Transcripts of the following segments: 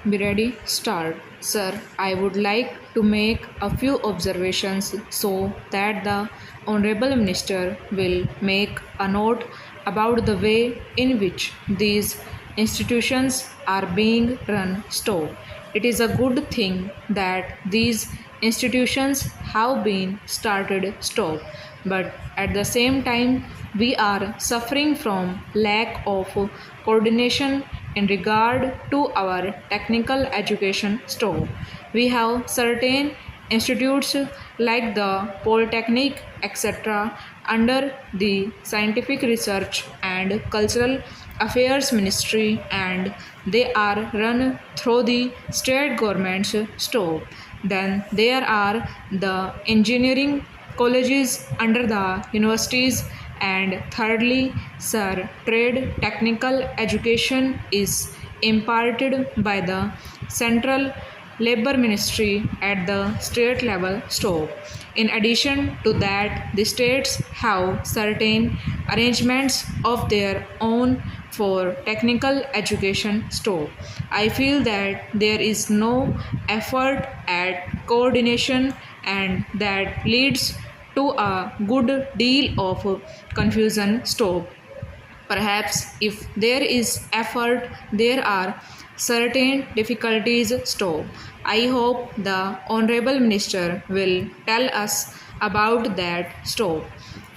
Be ready, start. Sir, I would like to make a few observations so that the Honorable Minister will make a note about the way in which these institutions are being run. Stop. It is a good thing that these institutions have been started. Stop. But at the same time, we are suffering from lack of coordination in regard to our technical education store. We have certain institutes like the Polytechnic, etc., under the Scientific Research and Cultural Affairs Ministry, and they are run through the state government's store. Then there are the engineering colleges under the universities, and thirdly, sir, trade technical education is imparted by the central labor ministry at the state level. Stop. In addition to that, the states have certain arrangements of their own for technical education. Stop. I feel that there is no effort at coordination, and that leads to a good deal of confusion. Stop. Perhaps if there is effort, there are certain difficulties. Stop. I hope the Honorable Minister will tell us about that. Stop.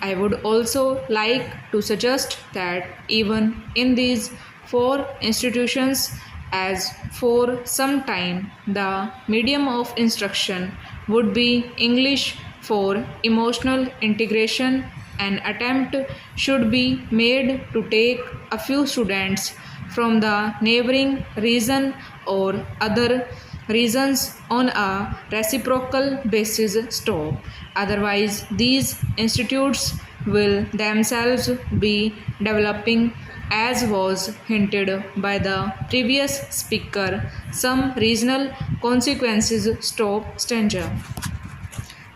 I would also like to suggest that even in these four institutions, as for some time the medium of instruction would be English for emotional integration, an attempt should be made to take a few students from the neighboring region or other regions on a reciprocal basis. Stop. Otherwise, these institutes will themselves be developing, as was hinted by the previous speaker, some regional consequences. Stop. Stanza.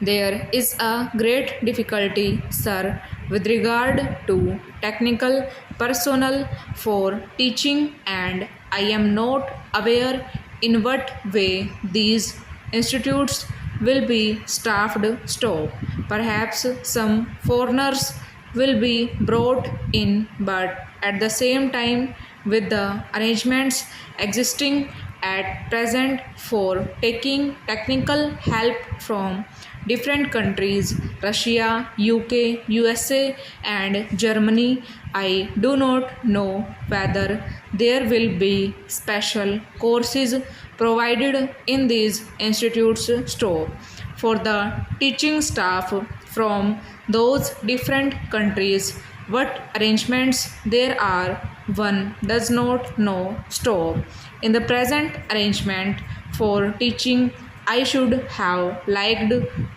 There is a great difficulty, sir, with regard to technical personnel for teaching, and I am not aware in what way these institutes will be staffed. Stop. Perhaps some foreigners will be brought in, but at the same time, with the arrangements existing at present for taking technical help from different countries, Russia, UK, USA, and Germany, I do not know whether there will be special courses provided in these institutes. Stop. For the teaching staff from those different countries, what arrangements there are, one does not know. Stop. In the present arrangement for teaching, I should have liked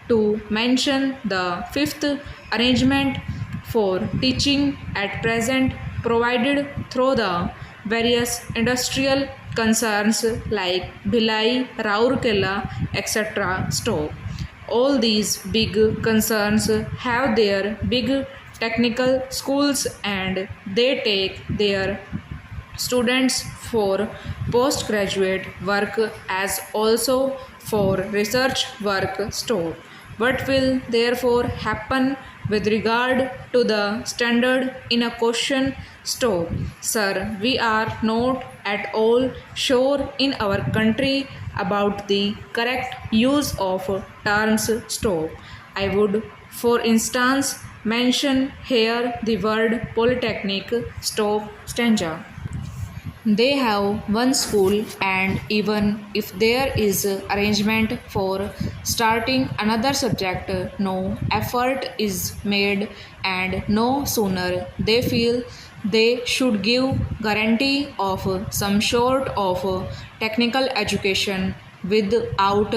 to mention the fifth arrangement for teaching at present provided through the various industrial concerns like Bhilai, Raurkela, etc. Stop. All these big concerns have their big technical schools, and they take their students for postgraduate work as also for research work. Stop. What will therefore happen with regard to the standard in a question? Stop. Sir, we are not at all sure in our country about the correct use of terms. Stop. I would, for instance, mention here the word polytechnic. Stop. Stanza. They have one school, and even if there is arrangement for starting another subject, no effort is made, and no sooner they feel they should give guarantee of some sort of technical education without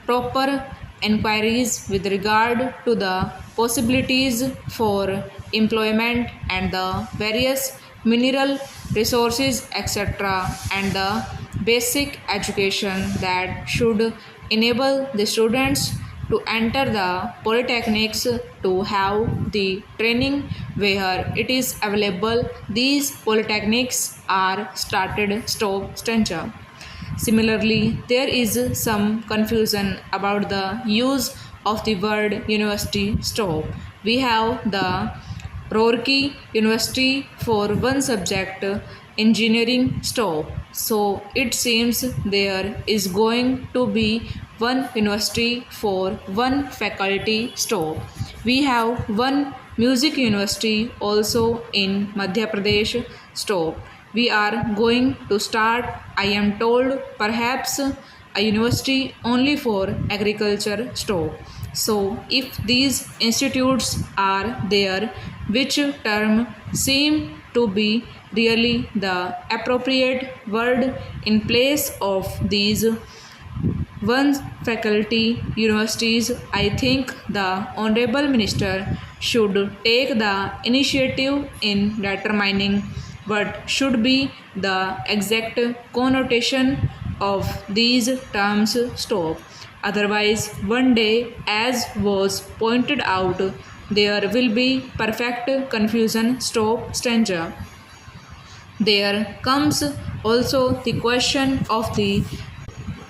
proper inquiries with regard to the possibilities for employment and the various mineral resources, etc., and the basic education that should enable the students to enter the polytechnics to have the training where it is available. These polytechnics are started. Stop. Stanza. Similarly, there is some confusion about the use of the word university stop. We have the Roorkee University for one subject, engineering stop. So it seems there is going to be one university for one faculty stop. We have one music university also in Madhya Pradesh stop. We are going to start, I am told, perhaps a university only for agriculture stop. So, if these institutes are there, which term seem to be really the appropriate word in place of these one faculty universities, I think the Honorable Minister should take the initiative in determining what should be the exact connotation of these terms stop. Otherwise, one day, as was pointed out, there will be perfect confusion stop stranger. There comes also the question of the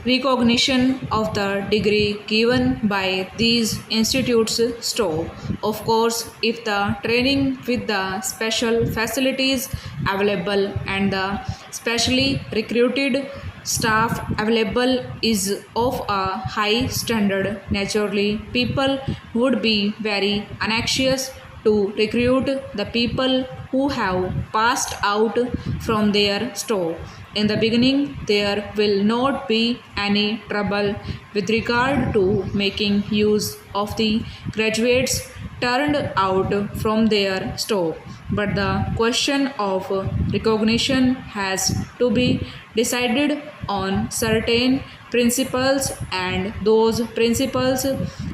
recognition of the degree given by these institutes stop. Of course, if the training with the special facilities available and the specially recruited staff available is of a high standard, naturally people would be very anxious to recruit the people who have passed out from their store. In the beginning, there will not be any trouble with regard to making use of the graduates turned out from their store. But the question of recognition has to be decided on certain principles, and those principles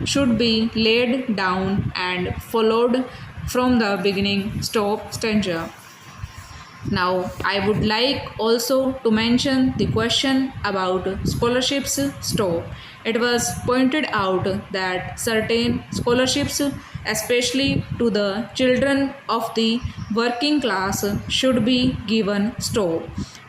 should be laid down and followed from the beginning stop stranger. Now, I would like also to mention the question about scholarships stop. It was pointed out that certain scholarships, especially to the children of the working class, should be given stop.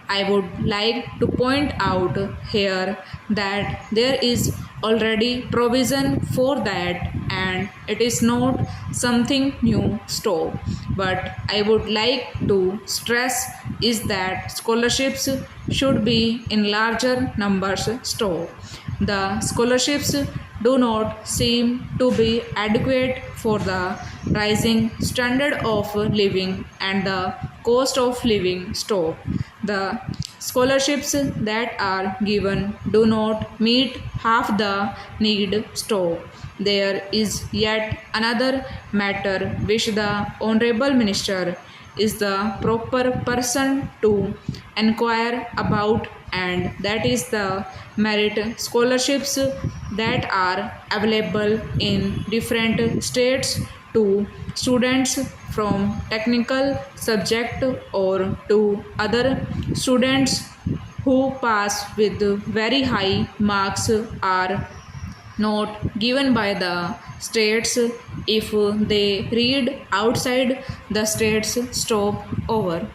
I would like to point out here that there is already provision for that and it is not something new stop. But I would like to stress is that scholarships should be in larger numbers stop. The scholarships do not seem to be adequate for the rising standard of living and the cost of living stop. The scholarships that are given do not meet half the need stop. There is yet another matter which the Honorable Minister is the proper person to inquire about, and that is the merit scholarships that are available in different states to students from technical subject or to other students who pass with very high marks are not given by the states if they read outside the states stop over.